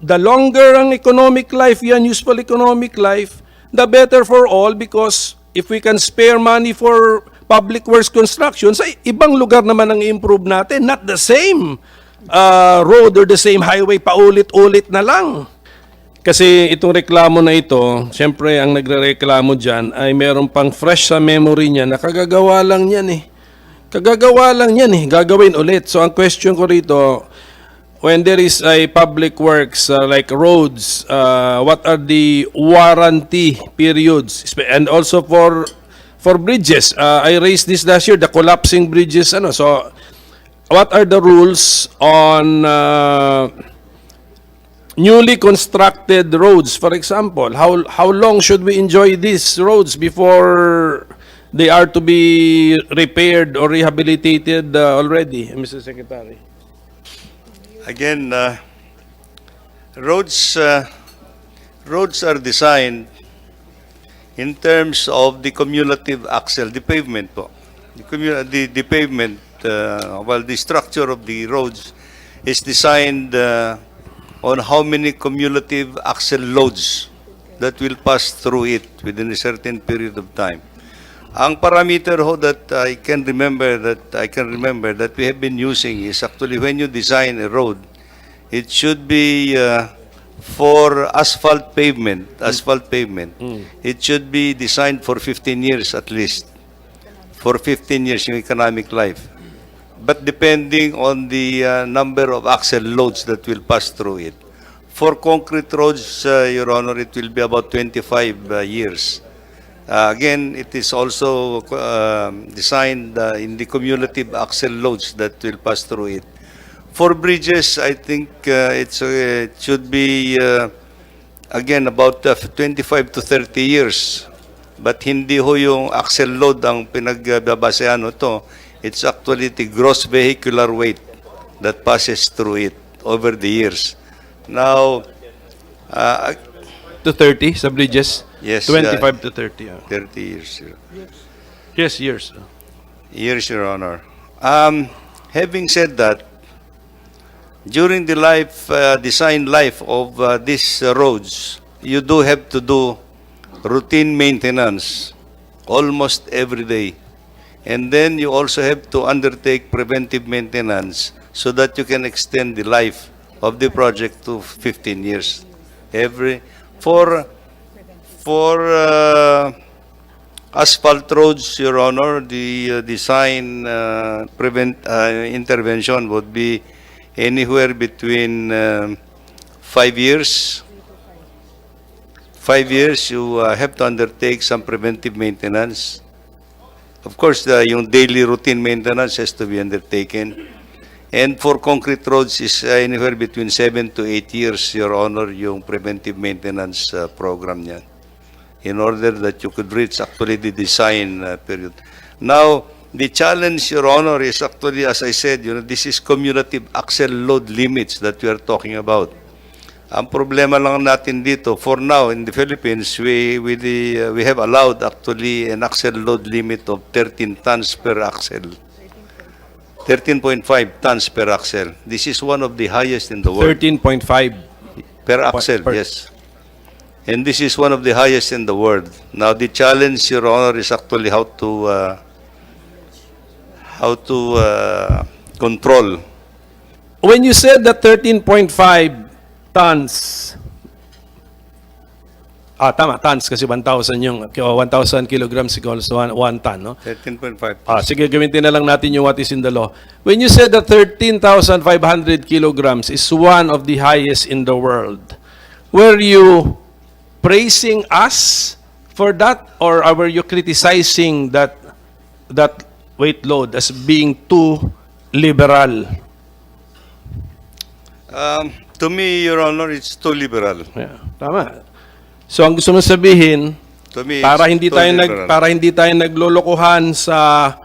the longer ang economic life yan, useful economic life, the better for all, because if we can spare money for public works construction, sa ibang lugar naman ang improve natin, not the same road or the same highway, paulit-ulit na lang. Kasi itong reklamo na ito, siyempre ang nagre-reklamo dyan ay meron pang fresh sa memory niya na kagagawa lang yan eh. Kagagawa lang yan eh, gagawin ulit. So ang question ko rito, when there is a public works like roads, what are the warranty periods? And also for bridges, I raised this last year, the collapsing bridges. So what are the rules on newly constructed roads, for example? How long should we enjoy these roads before they are to be repaired or rehabilitated already, Mr. Secretary? Again, roads are designed in terms of the cumulative axle, the pavement po. The pavement, while the structure of the roads is designed on how many cumulative axle loads that will pass through it within a certain period of time. Ang parameter ho that I can remember that we have been using is actually when you design a road, it should be for asphalt pavement, it should be designed for 15 years at least. For 15 years yung economic life. But depending on the number of axle loads that will pass through it. For concrete roads, Your Honor, it will be about 25 years. Again, it is also designed in the cumulative axle loads that will pass through it. For bridges, I think it should be, again, about 25 to 30 years. But hindi ho yung axle load ang pinagbabasehan to. It's actually the gross vehicular weight that passes through it over the years. Now, To 30 sa bridges? yes, 25 to 30. 30 years. Yes, years. Years, Your Honor. Having said that, during the design life of these roads, you do have to do routine maintenance almost every day. And then you also have to undertake preventive maintenance so that you can extend the life of the project to 15 years. For asphalt roads, Your Honor, the design intervention would be anywhere between 5 years. 5 years, you have to undertake some preventive maintenance. Of course, yung daily routine maintenance has to be undertaken. And for concrete roads is anywhere between 7 to 8 years, Your Honor, yung preventive maintenance program niyan. In order that you could reach actually the design period. Now, the challenge, Your Honor, is actually, as I said, this is cumulative axle load limits that we are talking about. Ang problema lang natin dito, for now, in the Philippines, we have allowed actually an axle load limit of 13 tons per axle. 13.5 tons per axle. This is one of the highest in the world. 13.5 per axle, yes. And this is one of the highest in the world. Now, the challenge, Your Honor, is actually how to control. When you said that 13.5 tons, tama, tons kasi 1,000 yung 1,000 kilograms equals 1 ton, no? 13.5. Sige, gawin na lang natin yung what is in the law. When you said that 13,500 kilograms is one of the highest in the world, were you praising us for that, or were you criticizing that weight load as being too liberal? To me, Your Honor, it's too liberal. Yeah, tama. So ang gusto mo sabihin, To me, para it's hindi too tayo liberal. naglolokohan sa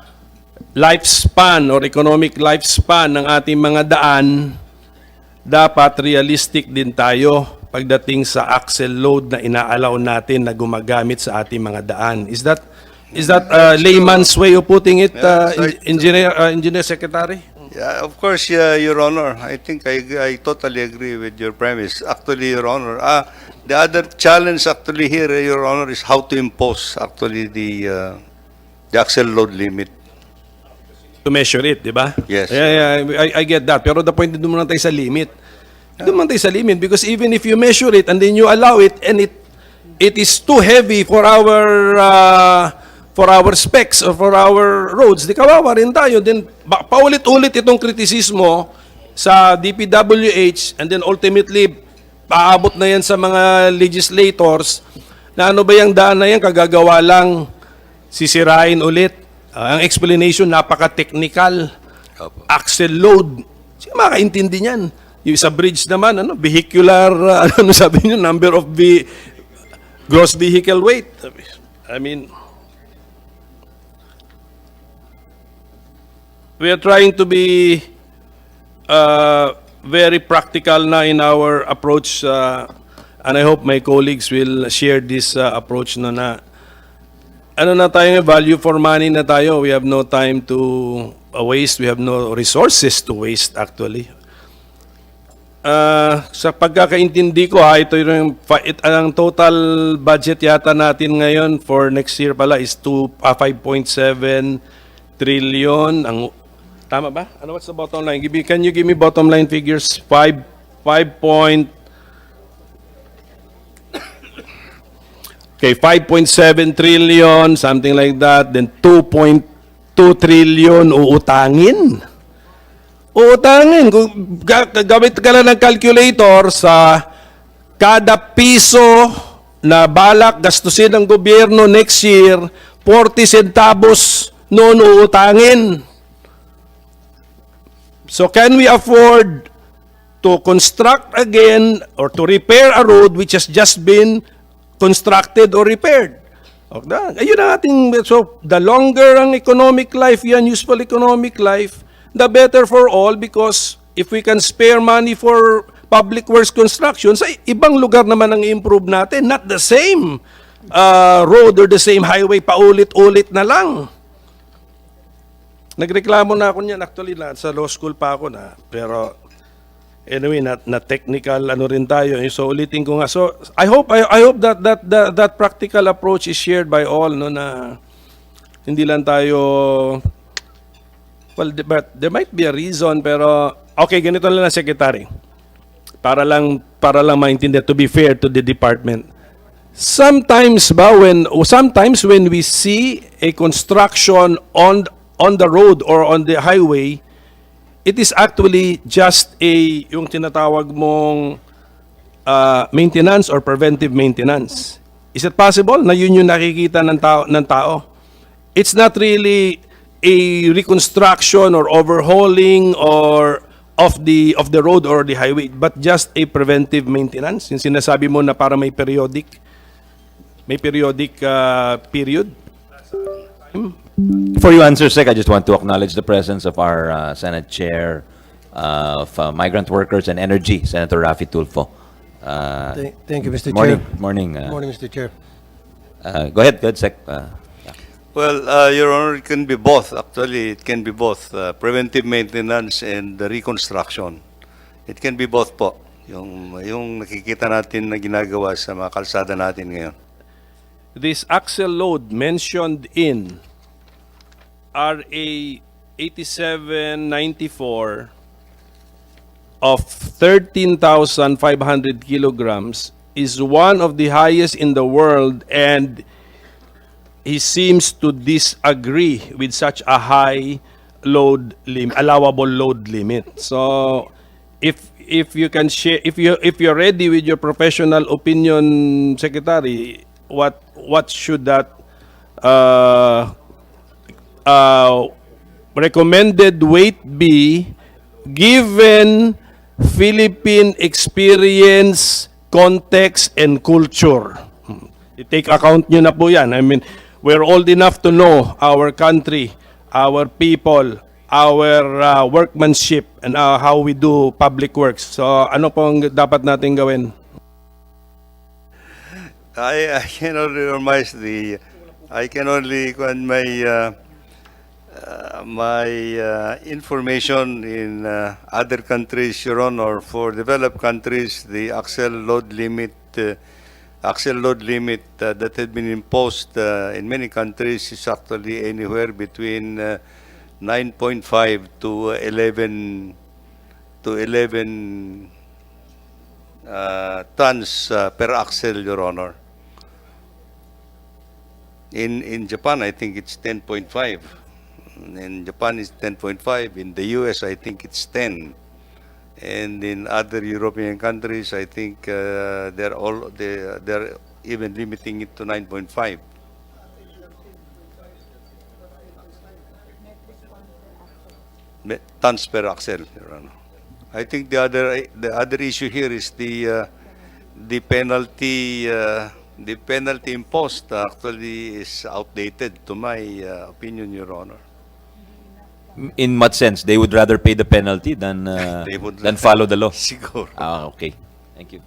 lifespan or economic lifespan ng ating mga daan, dapat realistic din tayo pagdating sa axle load na inaalaw natin na gumagamit sa ating mga daan. Is that layman's way of putting it, Yeah, Engineer Secretary? Yeah, of course, Your Honor. I think I totally agree with your premise. Actually, Your Honor, the other challenge actually here, Your Honor, is how to impose actually the axle load limit. To measure it, di ba? Yes. I get that. Pero the point, doon muna tayo sa limit. Doon muna tayo sa limit because even if you measure it and then you allow it and it is too heavy for our specs or for our roads, di kawawa rin tayo. Then paulit-ulit itong kritisismo sa DPWH and then ultimately paabot na yan sa mga legislators na ano ba yung daan na yan, kagagawa lang, sisirain ulit. Ang explanation, napaka-technical. Opo. Axle load. Sino makaintindi niyan? Yung sa bridge naman, vehicular, ano sabi niyo, number of gross vehicle weight. I mean, we are trying to be very practical na in our approach and I hope my colleagues will share this approach na ano na tayo, value for money na tayo. We have no time to waste. We have no resources to waste actually. Sa pagkakaintindi ko, ito yung ang total budget yata natin ngayon for next year pala is 5.7 trillion. Tama ba? What's the bottom line? Can you give me bottom line figures? 5.7 trillion, something like that. Then 2.2 trillion uutangin. Uutangin. Kung gamit ka lang ng calculator sa kada piso na balak gastusin ng gobyerno next year, 40 centavos noon uutangin. So can we afford to construct again or to repair a road which has just been constructed or repaired? Okay. Ayun ang ating, so the longer ang economic life yan, useful economic life, the better for all because if we can spare money for public works construction, sa ibang lugar naman ang improve natin, not the same road or the same highway, paulit-ulit na lang. Nagreklamo na ako niyan actually sa law school pa ako na, pero anyway, na technical ano rin tayo. So ulitin ko nga. So I hope that practical approach is shared by all, no, na hindi lang tayo, well, but there might be a reason, pero okay, ganito lang na, Secretary. Para lang maintindihan, to be fair to the department. Sometimes when we see a construction on the road or on the highway, it is actually just yung tinatawag mong maintenance or preventive maintenance. Is it possible na yun yung nakikita ng tao? It's not really a reconstruction or overhauling or of the road or the highway, but just a preventive maintenance. Yung sinasabi mo na para may periodic period. Before you answer, Sec, I just want to acknowledge the presence of our Senate Chair of Migrant Workers and Energy, Senator Raffy Tulfo. Thank you, Mr. Morning. Chair. Morning. Morning, Mr. Chair. Go ahead, Sec. Well, Your Honor, it can be both. Actually, it can be both preventive maintenance and the reconstruction. It can be both po. Yung nakikita natin na ginagawa sa mga kalsada natin ngayon. This axle load mentioned in RA 8794 of 13,500 kilograms is one of the highest in the world, and he seems to disagree with such a high allowable load limit. So if you can share, if you're ready with your professional opinion, Secretary, what should that recommended weight be given Philippine experience, context, and culture? I-take account nyo na po yan. I mean, we're old enough to know our country, our people, our workmanship, and how we do public works. So, ano pong dapat natin gawin? I can only remind I can only My information in other countries, Your Honor, for developed countries, the axle load limit that had been imposed in many countries is actually anywhere between 9.5 to 11 tons per axle, Your Honor. In Japan, I think it's 10.5. In Japan, it's 10.5. In the US, I think it's 10. And in other European countries, I think they're even limiting it to 9.5. Tons per axle, Your Honor. I think the other issue here is the penalty. The penalty imposed actually is outdated, to my opinion, Your Honor. In what sense? They would rather pay the penalty than They would than follow the law. Siguro. Ah, okay. Thank you.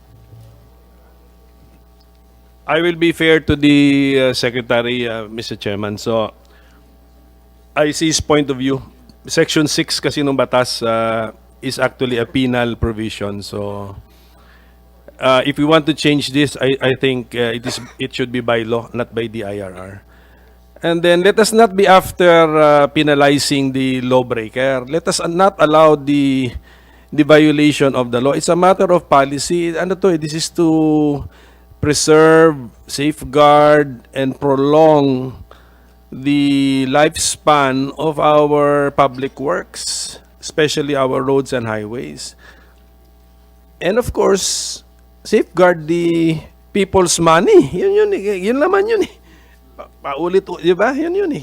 I will be fair to the Secretary, Mr. Chairman. So, I see his point of view. Section 6 kasi ng batas is actually a penal provision. So, if we want to change this, I think it should be by law, not by the IRR. And then let us not be after penalizing the lawbreaker. Let us not allow the violation of the law. It's a matter of policy. Ano to? This is to preserve, safeguard, and prolong the lifespan of our public works, especially our roads and highways. And of course, safeguard the people's money. Yun naman yun eh. Paulit, di ba? Yun eh.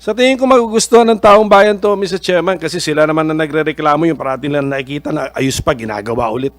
Sa tingin ko magugustuhan ng taong bayan to, Mr. Chairman, kasi sila naman na nagre-reklamo yung parating lang nakikita na ayos pa, ginagawa ulit.